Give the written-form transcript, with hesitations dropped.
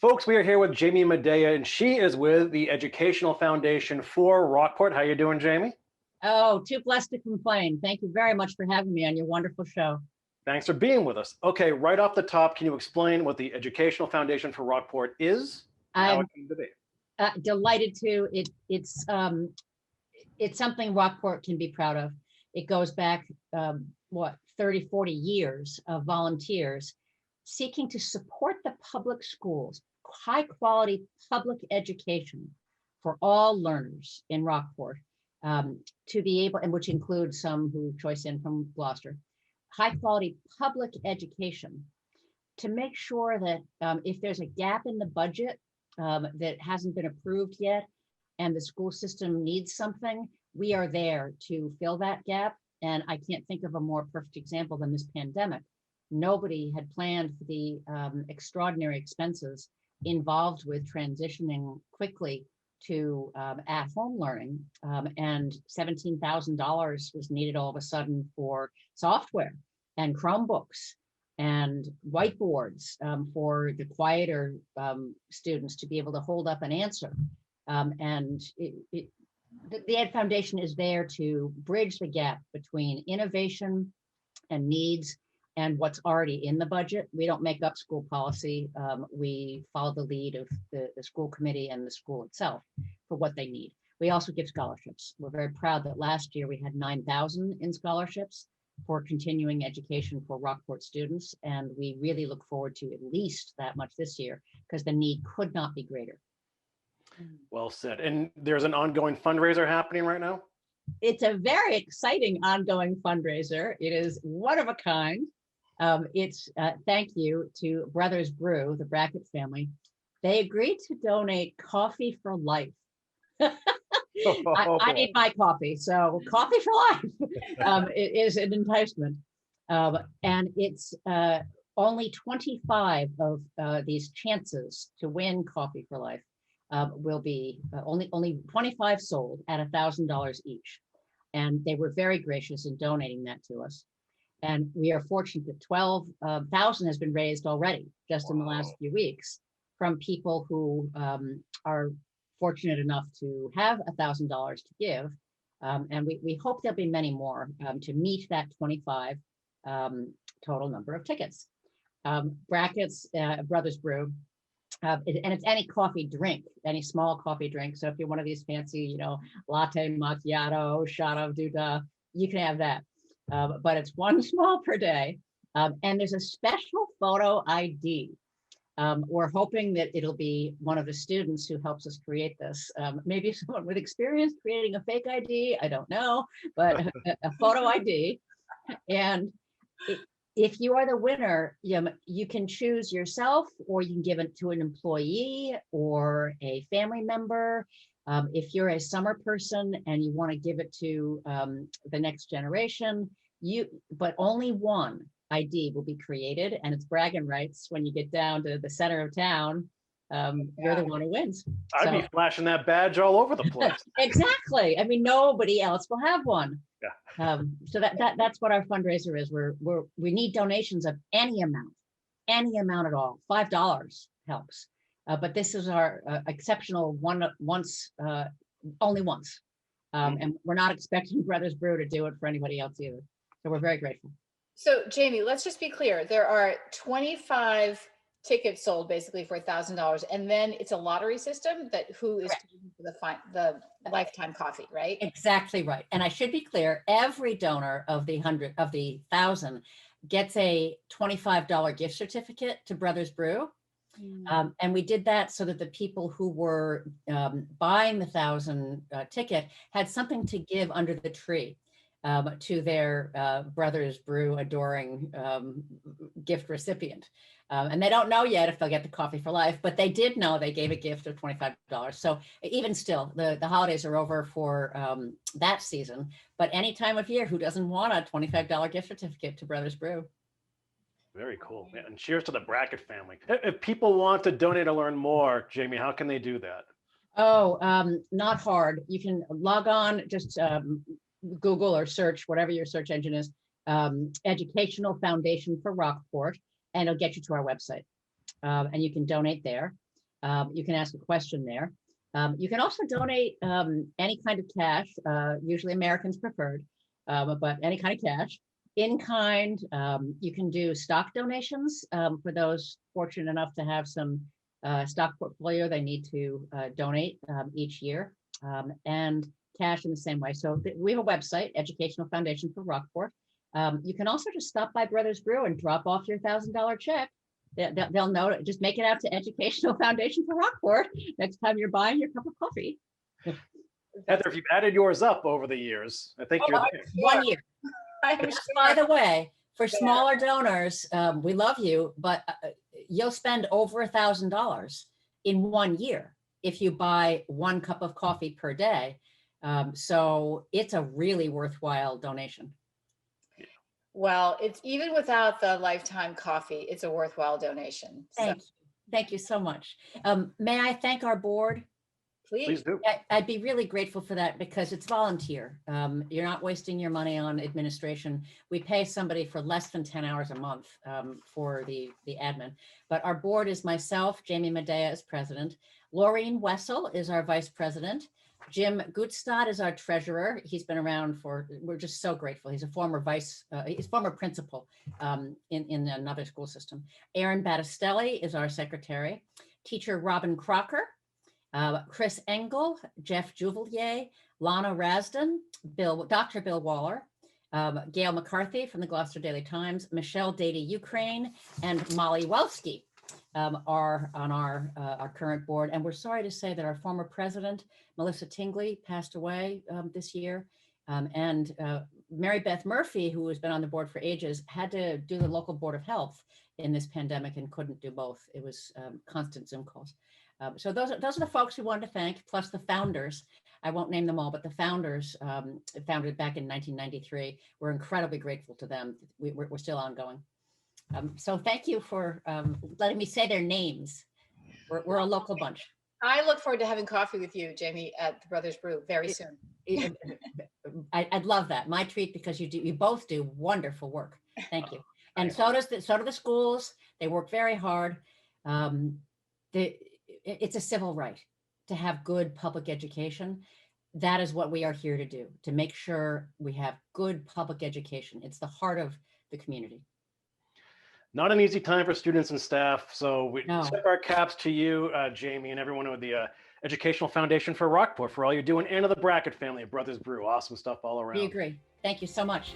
Folks, we are here with Jamie Medea, and she is with the Educational Foundation for Rockport. How you doing, Jamie? Oh, too blessed to complain. Thank you very much for having me on your wonderful show. Thanks for being with us. Okay, right off the top, can you explain what the Educational Foundation for Rockport is and how it I'm came to be? delighted to. It's something Rockport can be proud of. It goes back, 30, 40 years of volunteers seeking to support the public schools, high quality public education for all learners in Rockport, to be able, and which includes some who choice in from Gloucester, high quality public education to make sure that if there's a gap in the budget that hasn't been approved yet and the school system needs something, we are there to fill that gap. And I can't think of a more perfect example than this pandemic. Nobody had planned for the extraordinary expenses involved with transitioning quickly to at-home learning, and $17,000 was needed all of a sudden for software and Chromebooks and whiteboards for the quieter students to be able to hold up and answer. The Ed Foundation is there to bridge the gap between innovation and needs and what's already in the budget. We don't make up school policy. We follow the lead of the school committee and the school itself for what they need. We also give scholarships. We're very proud that last year we had 9,000 in scholarships for continuing education for Rockport students. And we really look forward to at least that much this year because the need could not be greater. Well said. And there's an ongoing fundraiser happening right now? It's a very exciting ongoing fundraiser. It is one of a kind. It's thank you to Brothers Brew, the Brackett family. They agreed to donate coffee for life. I need my coffee, so coffee for life it is an enticement. And it's only 25 of these chances to win coffee for life will be only 25 sold at $1,000 each. And they were very gracious in donating that to us. And we are fortunate that 12,000 has been raised already just in the last few weeks from people who are fortunate enough to have $1,000 to give. And we hope there'll be many more to meet that 25 total number of tickets. Brackets, Brothers Brew, and it's any coffee drink, any small coffee drink. So if you're one of these fancy, latte macchiato, shot of Duda, you can have that. But it's one small per day. And there's a special photo ID. We're hoping that it'll be one of the students who helps us create this. Maybe someone with experience creating a fake ID, I don't know, but a photo ID. And if you are the winner, you can choose yourself, or you can give it to an employee or a family member. If you're a summer person and you want to give it to the next generation, but only one ID will be created, and it's bragging rights when you get down to the center of town. You're the one who wins. I'd be flashing that badge all over the place. Exactly. I mean, nobody else will have one. Yeah. So that's what our fundraiser is. We need donations of any amount at all. $5 helps. But this is our exceptional only once. And we're not expecting Brothers Brew to do it for anybody else either. So we're very grateful. So Jamie, let's just be clear. There are 25 tickets sold basically for $1,000. And then it's a lottery system that who is for the lifetime coffee, right? Exactly right. And I should be clear, every donor of the 1,000 gets a $25 gift certificate to Brothers Brew. And we did that so that the people who were buying the 1,000 ticket had something to give under the tree to their Brothers Brew adoring gift recipient. And they don't know yet if they'll get the coffee for life, but they did know they gave a gift of $25. So even still, the holidays are over for that season, but any time of year, who doesn't want a $25 gift certificate to Brothers Brew? Very cool. Yeah, and cheers to the Brackett family. If people want to donate or learn more, Jamie, how can they do that? Oh, not hard. You can log on, just Google or search, whatever your search engine is, Educational Foundation for Rockport, and it'll get you to our website. And you can donate there. You can ask a question there. You can also donate any kind of cash, usually Americans preferred, but any kind of cash. In kind, you can do stock donations for those fortunate enough to have some stock portfolio they need to donate each year, and cash in the same way. So we have a website, Educational Foundation for Rockport. You can also just stop by Brothers Brew and drop off your $1,000 check. They'll know it. Just make it out to Educational Foundation for Rockport next time you're buying your cup of coffee. Heather, if you've added yours up over the years, I think you're there. 1 year. I'm Just sure. by the way, for Yeah. smaller donors, we love you, but you'll spend over $1,000 in 1 year if you buy 1 cup of coffee per day. So it's a really worthwhile donation. Well, it's even without the lifetime coffee, it's a worthwhile donation. So Thank you so much. May I thank our board? Please do. I'd be really grateful for that because it's volunteer. You're not wasting your money on administration. We pay somebody for less than 10 hours a month for the admin. But our board is myself, Jamie Medea is president. Laureen Wessel is our vice president. Jim Gutstadt is our treasurer. He's been around we're just so grateful. He's a former he's former principal in another school system. Aaron Battistelli is our secretary. Teacher Robin Crocker, Chris Engel, Jeff Juvelier, Lana Rasden, Dr. Bill Waller, Gail McCarthy from the Gloucester Daily Times, Michelle Dady Ukraine, and Molly Welski are on our current board. And we're sorry to say that our former president, Melissa Tingley, passed away this year. And Mary Beth Murphy, who has been on the board for ages, had to do the local board of health in this pandemic and couldn't do both. It was constant Zoom calls. So those are the folks we wanted to thank, plus the founders. I won't name them all, but the founders founded back in 1993. We're incredibly grateful to them. We're still ongoing. So thank you for letting me say their names. We're a local bunch. I look forward to having coffee with you, Jamie, at the Brothers Brew very soon. I'd love that. My treat, because you both do wonderful work. Thank you. And so do the schools. They work very hard. It's a civil right to have good public education. That is what we are here to do, to make sure we have good public education. It's the heart of the community. Not an easy time for students and staff. So we No. tip our caps to you, Jamie, and everyone with the Educational Foundation for Rockport for all you're doing, and to the Brackett family of Brothers Brew. Awesome stuff all around. We agree. Thank you so much.